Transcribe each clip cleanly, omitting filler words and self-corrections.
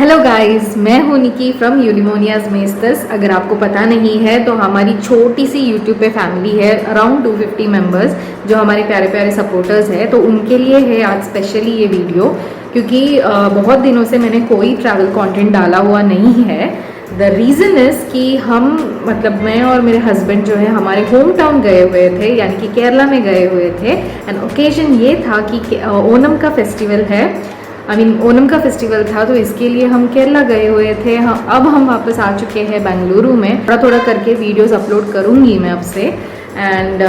Hello guys, मैं हूं निकी from यूनिमोनियाज मेस्तस। अगर आपको पता नहीं है तो हमारी छोटी सी यूट्यूब पे फैमिली है, अराउंड 250 मेंबर्स, जो हमारे प्यारे प्यारे सपोर्टर्स हैं। तो उनके लिए है आज स्पेशली ये वीडियो, क्योंकि बहुत दिनों से मैंने कोई ट्रैवल कंटेंट डाला हुआ नहीं है। द रीज़न इज़ कि मैं और मेरे हस्बैंड जो है हमारे होम टाउन गए हुए थे, यानी कि केरला में गए हुए थे। एंड ओकेजन ये था कि ओनम का फेस्टिवल है, ओनम का फेस्टिवल था, तो इसके लिए हम केरला गए हुए थे। अब हम वापस आ चुके हैं बेंगलुरु में। थोड़ा थोड़ा करके वीडियोस अपलोड करूँगी मैं आपसे। एंड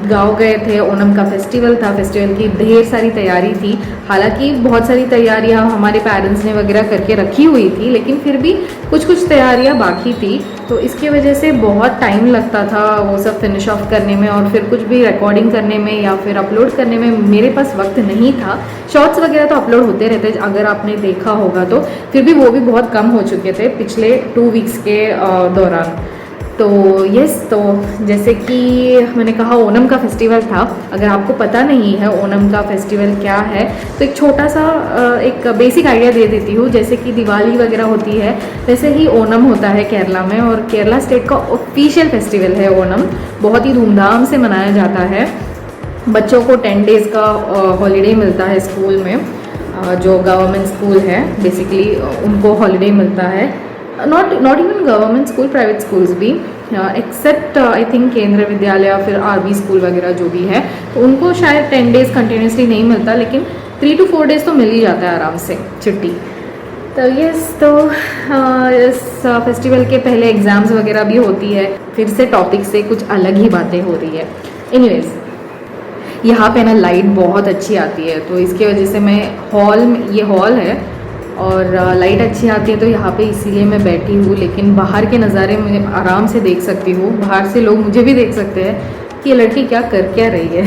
गाँव गए थे, ओनम का फेस्टिवल था। फेस्टिवल की ढेर सारी तैयारी थी। हालांकि बहुत सारी तैयारियां हमारे पेरेंट्स ने वगैरह करके रखी हुई थी, लेकिन फिर भी कुछ कुछ तैयारियां बाकी थी, तो इसकी वजह से बहुत टाइम लगता था वो सब फिनिश ऑफ करने में, और फिर कुछ भी रिकॉर्डिंग करने में या फिर अपलोड करने में मेरे पास वक्त नहीं था। शॉर्ट्स वगैरह तो अपलोड होते रहते, अगर आपने देखा होगा तो, फिर भी वो भी बहुत कम हो चुके थे पिछले 2 वीक्स के दौरान। तो तो जैसे कि मैंने कहा, ओनम का फेस्टिवल था। अगर आपको पता नहीं है ओनम का फेस्टिवल क्या है, तो एक छोटा सा एक बेसिक आइडिया दे देती हूँ। जैसे कि दिवाली वगैरह होती है, वैसे ही ओनम होता है केरला में, और केरला स्टेट का ऑफिशियल फेस्टिवल है ओनम। बहुत ही धूमधाम से मनाया जाता है। बच्चों को 10 डेज़ का हॉलीडे मिलता है स्कूल में, जो गवर्नमेंट स्कूल है बेसिकली उनको हॉलीडे मिलता है। Not even government school, private schools भी, एक्सेप्ट आई थिंक केंद्र विद्यालय या फिर आरबी स्कूल वगैरह जो भी है, तो उनको शायद 10 डेज़ कंटिन्यूसली नहीं मिलता, लेकिन 3 to 4 डेज़ तो मिल ही जाता है आराम से छुट्टी। तो इस फेस्टिवल के पहले एग्ज़ाम्स वगैरह भी होती है। फिर से टॉपिक से कुछ अलग ही बातें हो रही है। एनीवेज, यहाँ पे ना लाइट बहुत अच्छी आती है, तो इसकी वजह से मैं ये हॉल है और लाइट अच्छी आती है, तो यहाँ पे इसीलिए मैं बैठी हूँ। लेकिन बाहर के नज़ारे मैं आराम से देख सकती हूँ। बाहर से लोग मुझे भी देख सकते हैं कि ये लड़की क्या रही है।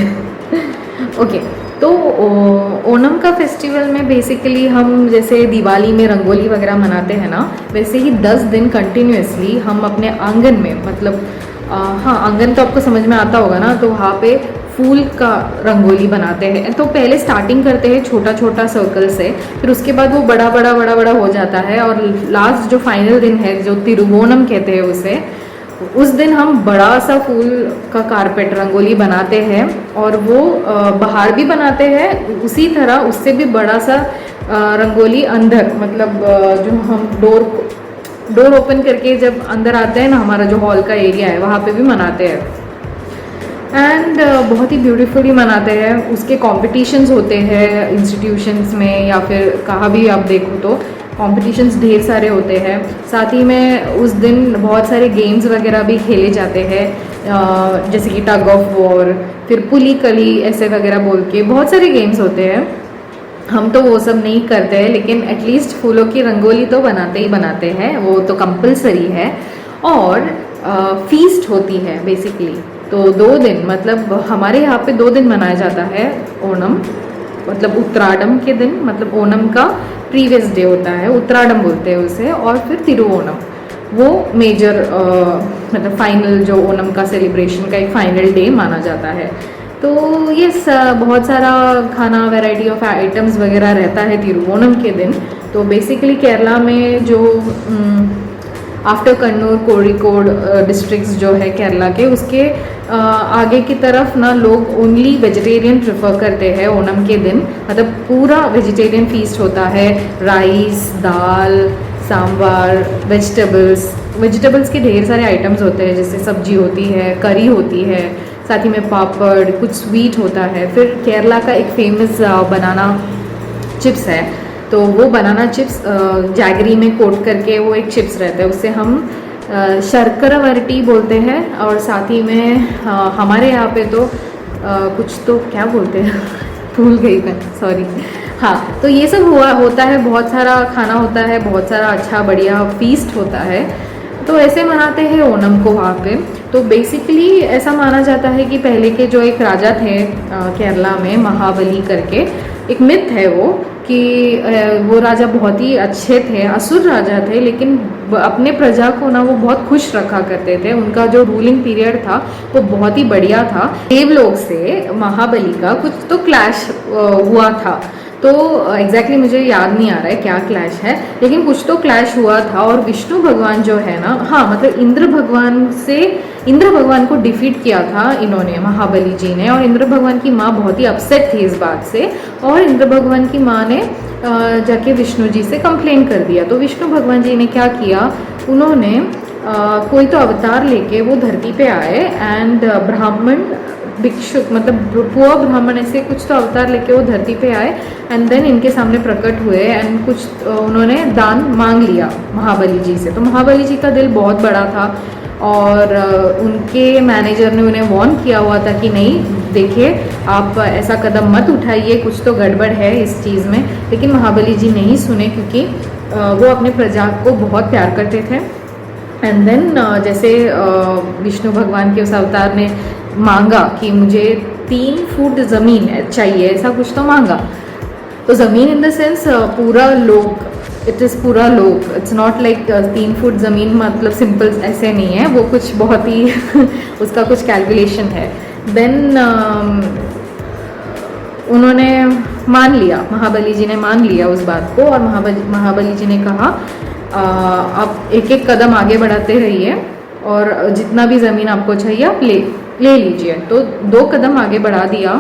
ओके, तो ओनम का फेस्टिवल में बेसिकली हम जैसे दिवाली में रंगोली वगैरह मनाते हैं ना, वैसे ही 10 दिन कंटिन्यूसली हम अपने आंगन में, हाँ, आंगन तो आपको समझ में आता होगा ना, तो वहाँ पे फूल का रंगोली बनाते हैं। तो पहले स्टार्टिंग करते हैं छोटा छोटा सर्कल से, फिर उसके बाद वो बड़ा बड़ा हो जाता है, और लास्ट जो फाइनल दिन है, जो तिरुवोनम कहते हैं उसे, उस दिन हम बड़ा सा फूल का कारपेट रंगोली बनाते हैं। और वो बाहर भी बनाते हैं उसी तरह, उससे भी बड़ा सा रंगोली अंदर, जो हम डोर ओपन करके जब अंदर आते हैं ना, हमारा जो हॉल का एरिया है, वहाँ पे भी मनाते हैं। एंड बहुत ही ब्यूटीफुली मनाते हैं। उसके कॉम्पिटिशन्स होते हैं इंस्टीट्यूशंस में, या फिर कहाँ भी आप देखो तो कॉम्पिटिशन्स ढेर सारे होते हैं। साथ ही में उस दिन बहुत सारे गेम्स वगैरह भी खेले जाते हैं, जैसे कि टग ऑफ वॉर, फिर पुली कली ऐसे वगैरह बोल के बहुत सारे गेम्स होते हैं। हम तो वो सब नहीं करते हैं, लेकिन एटलीस्ट फूलों की रंगोली तो बनाते ही बनाते हैं, वो तो कंपलसरी है। और फीस्ट होती है बेसिकली, तो 2 दिन, हमारे यहाँ पे 2 दिन मनाया जाता है ओनम। उत्तराडम के दिन, ओनम का प्रीवियस डे होता है, उत्तराडम बोलते हैं उसे, और फिर तिरुवोनम, वो मेजर फाइनल जो ओनम का सेलिब्रेशन का एक फाइनल डे माना जाता है। तो ये बहुत सारा खाना, वैरायटी ऑफ आइटम्स वगैरह रहता है तिरुवोनम के दिन। तो बेसिकली केरला में जो आफ्टर कन्नूर, कोड़िकोड डिस्ट्रिक्ट्स जो है केरला के, उसके आगे की तरफ ना लोग ओनली वेजिटेरियन प्रेफर करते हैं ओनम के दिन। पूरा वेजिटेरियन फीस्ट होता है। राइस, दाल, सांबार, वेजिटेबल्स के ढेर सारे आइटम्स होते हैं, जैसे सब्जी होती है, करी होती है, साथ ही में पापड़, कुछ स्वीट होता है। फिर केरला का एक फेमस बनाना चिप्स है, तो वो बनाना चिप्स जैगरी में कोट करके वो एक चिप्स रहता है, उससे हम शर्करावरटी बोलते हैं। और साथ ही में हमारे यहाँ पे तो कुछ तो क्या बोलते हैं भूल गई मैं, सॉरी। हाँ, तो ये सब होता है, बहुत सारा खाना होता है, बहुत सारा अच्छा बढ़िया फीस्ट होता है। तो ऐसे मनाते हैं ओनम को वहाँ पे। तो बेसिकली ऐसा माना जाता है कि पहले के जो एक राजा थे केरला में, महाबली करके एक मिथ है वो, कि वो राजा बहुत ही अच्छे थे, असुर राजा थे, लेकिन अपने प्रजा को ना वो बहुत खुश रखा करते थे। उनका जो रूलिंग पीरियड था वो बहुत ही बढ़िया था। देवलोक से महाबली का कुछ तो क्लैश हुआ था, तो एग्जैक्टली मुझे याद नहीं आ रहा है क्या क्लैश है, लेकिन कुछ तो क्लैश हुआ था। और विष्णु भगवान जो है ना, हाँ मतलब इंद्र भगवान को डिफीट किया था इन्होंने, महाबली जी ने। और इंद्र भगवान की माँ बहुत ही अपसेट थी इस बात से, और इंद्र भगवान की माँ ने जाके विष्णु जी से कंप्लेन कर दिया। तो विष्णु भगवान जी ने क्या किया, उन्होंने कोई तो अवतार लेके वो धरती पे आए, एंड ब्राह्मण भिक्षुक मतलब पुअर ब्राह्मण ऐसे कुछ तो अवतार लेके वो धरती पे आए, एंड देन इनके सामने प्रकट हुए, एंड कुछ उन्होंने दान मांग लिया महाबली जी से। तो महाबली जी का दिल बहुत बड़ा था, और उनके मैनेजर ने उन्हें वार्न किया हुआ था कि नहीं देखिए आप ऐसा कदम मत उठाइए, कुछ तो गड़बड़ है इस चीज़ में। लेकिन महाबली जी नहीं सुने, क्योंकि वो अपने प्रजा को बहुत प्यार करते थे। एंड देन जैसे विष्णु भगवान के उस अवतार ने मांगा कि मुझे 3 फुट ज़मीन चाहिए, ऐसा कुछ तो मांगा। तो ज़मीन इन द सेंस पूरा लोक, इट इज़ पूरा लोक, इट्स नॉट लाइक 3 फुट ज़मीन मतलब सिंपल ऐसे नहीं है, वो कुछ बहुत ही उसका कुछ कैलकुलेशन है। देन उन्होंने मान लिया, महाबली जी ने मान लिया उस बात को, और महाबली जी ने कहा आप एक एक कदम आगे बढ़ाते रहिए, और जितना भी ज़मीन आपको चाहिए आप ले लीजिए। तो 2 कदम आगे बढ़ा दिया,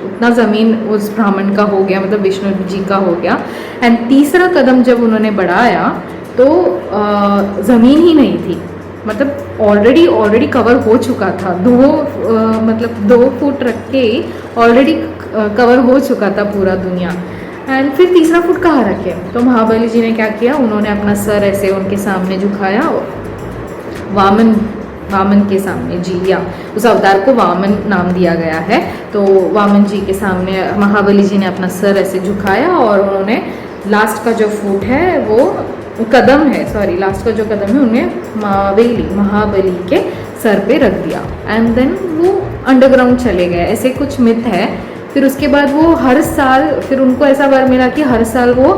उतना ज़मीन उस ब्राह्मण का हो गया, मतलब विष्णु जी का हो गया। एंड तीसरा कदम जब उन्होंने बढ़ाया तो ज़मीन ही नहीं थी, मतलब ऑलरेडी कवर हो चुका था। 2 फुट रख के ऑलरेडी कवर हो चुका था पूरा दुनिया। एंड फिर तीसरा फुट कहाँ रखे? तो महाबली जी ने क्या किया, उन्होंने अपना सर ऐसे उनके सामने झुकाया, वामन के सामने जी, या उस अवतार को वामन नाम दिया गया है। तो वामन जी के सामने महाबली जी ने अपना सर ऐसे झुकाया, और उन्होंने लास्ट का जो फुट है वो कदम है, सॉरी लास्ट का जो कदम है उन्हें महाबली के सर पे रख दिया। एंड देन वो अंडरग्राउंड चले गए, ऐसे कुछ मिथ है। फिर उसके बाद वो हर साल, फिर उनको ऐसा वर मिला कि हर साल वो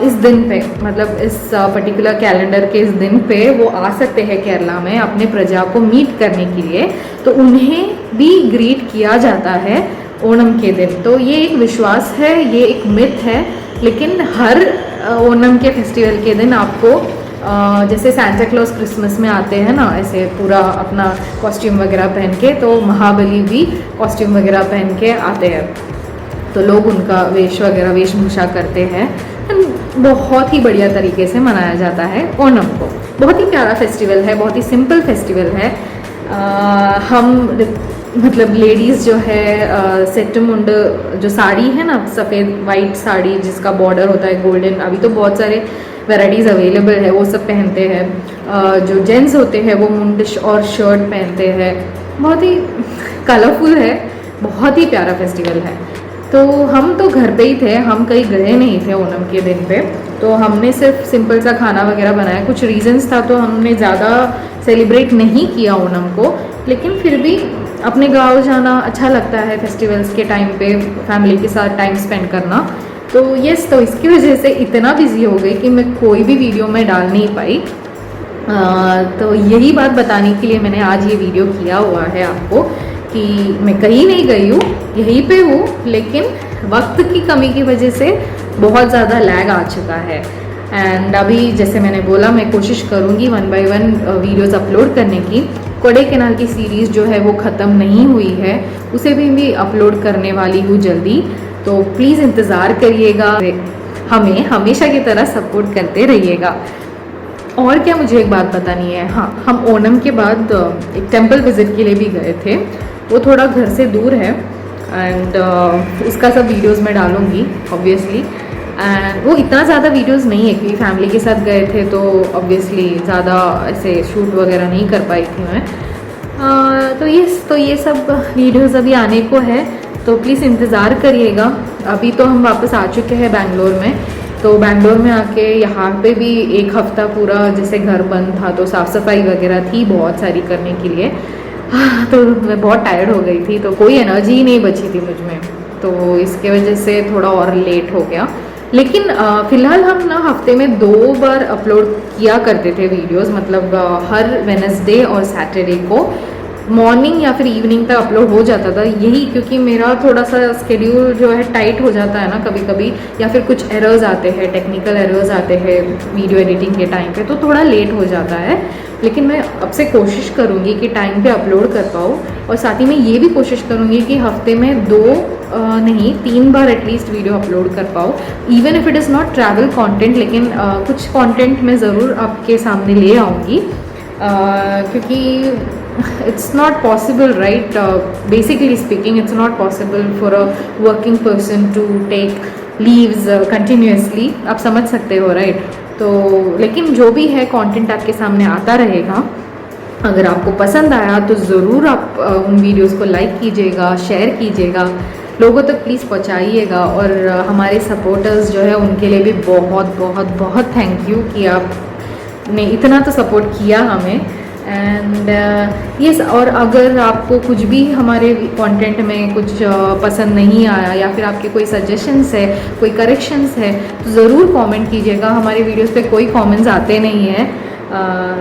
इस दिन पे, मतलब इस पर्टिकुलर कैलेंडर के इस दिन पे वो आ सकते हैं केरला में अपने प्रजा को मीट करने के लिए। तो उन्हें भी ग्रीट किया जाता है ओणम के दिन। तो ये एक विश्वास है, ये एक मिथ है, लेकिन हर ओणम के फेस्टिवल के दिन आपको जैसे सांता क्लॉज क्रिसमस में आते हैं ना, ऐसे पूरा अपना कॉस्ट्यूम वगैरह पहन के, तो महाबली भी कॉस्ट्यूम वगैरह पहन के आते हैं। तो लोग उनका वेशभूषा करते हैं। बहुत ही बढ़िया तरीके से मनाया जाता है ओणम को। बहुत ही प्यारा फेस्टिवल है, बहुत ही सिंपल फेस्टिवल है। हम मतलब लेडीज़ जो है सेट मुंड जो साड़ी है ना, सफ़ेद वाइट साड़ी जिसका बॉर्डर होता है गोल्डन, अभी तो बहुत सारे वैराइटीज़ अवेलेबल है, वो सब पहनते हैं। जो जेंट्स होते हैं वो मुंड और शर्ट पहनते हैं। बहुत ही कलरफुल है, बहुत ही प्यारा फेस्टिवल है। तो हम तो घर पे ही थे, हम कहीं गए नहीं थे ओणम के दिन पे। तो हमने सिर्फ सिंपल सा खाना वगैरह बनाया। कुछ रीजंस था तो हमने ज़्यादा सेलिब्रेट नहीं किया ओणम को, लेकिन फिर भी अपने गांव जाना अच्छा लगता है फेस्टिवल्स के टाइम पे, फैमिली के साथ टाइम स्पेंड करना। तो यस, तो इसकी वजह से इतना बिजी हो गई कि मैं कोई भी वीडियो में डाल नहीं पाई। तो यही बात बताने के लिए मैंने आज ये वीडियो किया हुआ है आपको, कि मैं कहीं नहीं गई हूँ, यहीं पे हूँ, लेकिन वक्त की कमी की वजह से बहुत ज़्यादा लैग आ चुका है। एंड अभी जैसे मैंने बोला, मैं कोशिश करूँगी 1 by 1 वीडियोज़ अपलोड करने की। कोडाईकनाल की सीरीज़ जो है वो ख़त्म नहीं हुई है, उसे भी अपलोड करने वाली हूँ जल्दी। तो प्लीज़ इंतज़ार करिएगा, हमें हमेशा की तरह सपोर्ट करते रहिएगा। और क्या मुझे एक बात बतानी है, हाँ, हम ओणम के बाद एक टेंपल विज़िट के लिए भी गए थे। वो थोड़ा घर से दूर है, एंड उसका सब वीडियोस मैं डालूँगी ऑब्वियसली। एंड वो इतना ज़्यादा वीडियोस नहीं है, क्योंकि फैमिली के साथ गए थे तो ऑब्वियसली ज़्यादा ऐसे शूट वगैरह नहीं कर पाई थी मैं। तो ये सब वीडियोस अभी आने को है, तो प्लीज़ इंतज़ार करिएगा। अभी तो हम वापस आ चुके हैं बैंगलोर में। तो बैंगलोर में आके यहाँ पे भी 1 हफ्ता पूरा जैसे घर बंद था, तो साफ़ सफाई वगैरह थी बहुत सारी करने के लिए। तो मैं बहुत टायर्ड हो गई थी, तो कोई एनर्जी ही नहीं बची थी मुझ में, तो इसके वजह से थोड़ा और लेट हो गया। लेकिन फ़िलहाल हम ना हफ्ते में 2 बार अपलोड किया करते थे वीडियोस, मतलब हर वेडनेसडे और सैटरडे को। मॉर्निंग या फिर इवनिंग तक अपलोड हो जाता था, यही क्योंकि मेरा थोड़ा सा स्केड्यूल जो है टाइट हो जाता है ना कभी कभी, या फिर कुछ एरर्स आते हैं, टेक्निकल एरर्स आते हैं वीडियो एडिटिंग के टाइम पे, तो थोड़ा लेट हो जाता है। लेकिन मैं अब से कोशिश करूँगी कि टाइम पे अपलोड कर पाऊँ, और साथ ही में ये भी कोशिश करूँगी कि हफ्ते में 2 नहीं 3 बार एटलीस्ट वीडियो अपलोड कर पाऊँ, even if it is not travel content, लेकिन कुछ कंटेंट मैं ज़रूर आपके सामने ले आऊँगी, क्योंकि it's not possible, right? Basically speaking, it's not possible for a working person to take leaves continuously. आप समझ सकते हो, right? तो लेकिन जो भी है कंटेंट आपके सामने आता रहेगा। अगर आपको पसंद आया तो ज़रूर आप उन वीडियोस को लाइक कीजिएगा, शेयर कीजिएगा, लोगों तक प्लीज़ पहुंचाइएगा। और हमारे सपोर्टर्स जो है उनके लिए भी बहुत बहुत बहुत थैंक यू कि आपने इतना तो सपोर्ट किया हमें। एंड यस, और अगर आपको कुछ भी हमारे कंटेंट में कुछ पसंद नहीं आया, या फिर आपके कोई सजेशंस है, कोई करेक्शंस है, तो ज़रूर कमेंट कीजिएगा। हमारे वीडियोस पे कोई कमेंट्स आते नहीं हैं,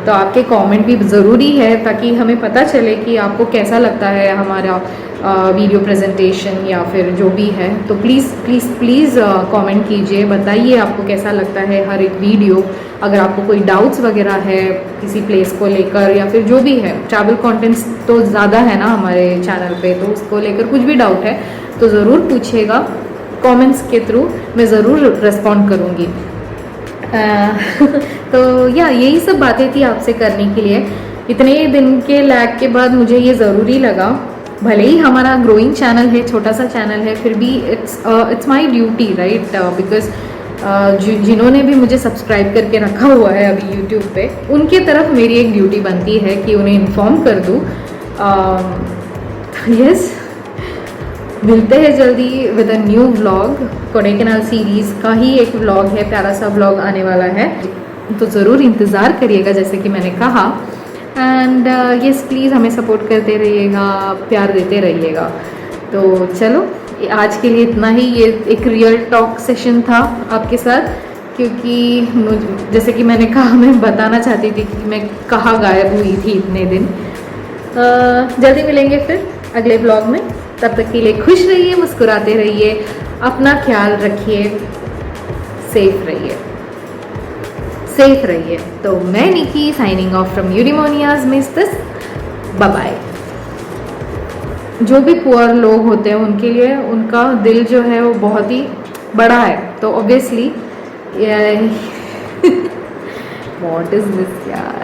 तो आपके कमेंट भी ज़रूरी है, ताकि हमें पता चले कि आपको कैसा लगता है हमारा वीडियो प्रेजेंटेशन या फिर जो भी है। तो प्लीज़ प्लीज़ प्लीज़ कमेंट कीजिए, बताइए आपको कैसा लगता है हर एक वीडियो। अगर आपको कोई डाउट्स वगैरह है किसी प्लेस को लेकर, या फिर जो भी है, ट्रैवल कंटेंट्स तो ज़्यादा है ना हमारे चैनल पे, तो उसको लेकर कुछ भी डाउट है तो ज़रूर पूछिएगा कमेंट्स के थ्रू, मैं ज़रूर रिस्पॉन्ड करूँगी। तो यही सब बातें थी आपसे करने के लिए। इतने दिन के लैग के बाद मुझे ये ज़रूरी लगा, भले ही हमारा ग्रोइंग चैनल है, छोटा सा चैनल है, फिर भी it's my duty, right? Because जिन्होंने भी मुझे सब्सक्राइब करके रखा हुआ है अभी यूट्यूब पे, उनके तरफ मेरी एक ड्यूटी बनती है कि उन्हें इन्फॉर्म कर दूँ। यस, मिलते हैं जल्दी with a new vlog. Kodaikanal series का ही एक व्लॉग है, प्यारा सा व्लॉग आने वाला है, तो ज़रूर इंतज़ार करिएगा जैसे कि मैंने कहा। एंड यस, प्लीज़ हमें सपोर्ट करते रहिएगा, प्यार देते रहिएगा। तो चलो, आज के लिए इतना ही। ये एक रियल टॉक सेशन था आपके साथ, क्योंकि जैसे कि मैंने कहा, मैं बताना चाहती थी कि मैं कहाँ गायब हुई थी इतने दिन। जल्दी मिलेंगे फिर अगले ब्लॉग में, तब तक के लिए खुश रहिए, मुस्कुराते रहिए, अपना ख्याल रखिए, सेफ रहिए। तो मैं निकी, साइनिंग ऑफ फ्रॉम यूनिमोनियाज मिस्टिस, बाय बाय। जो भी पुअर लोग होते हैं उनके लिए उनका दिल जो है वो बहुत ही बड़ा है, तो ऑब्वियसली व्हाट इज दिस यार।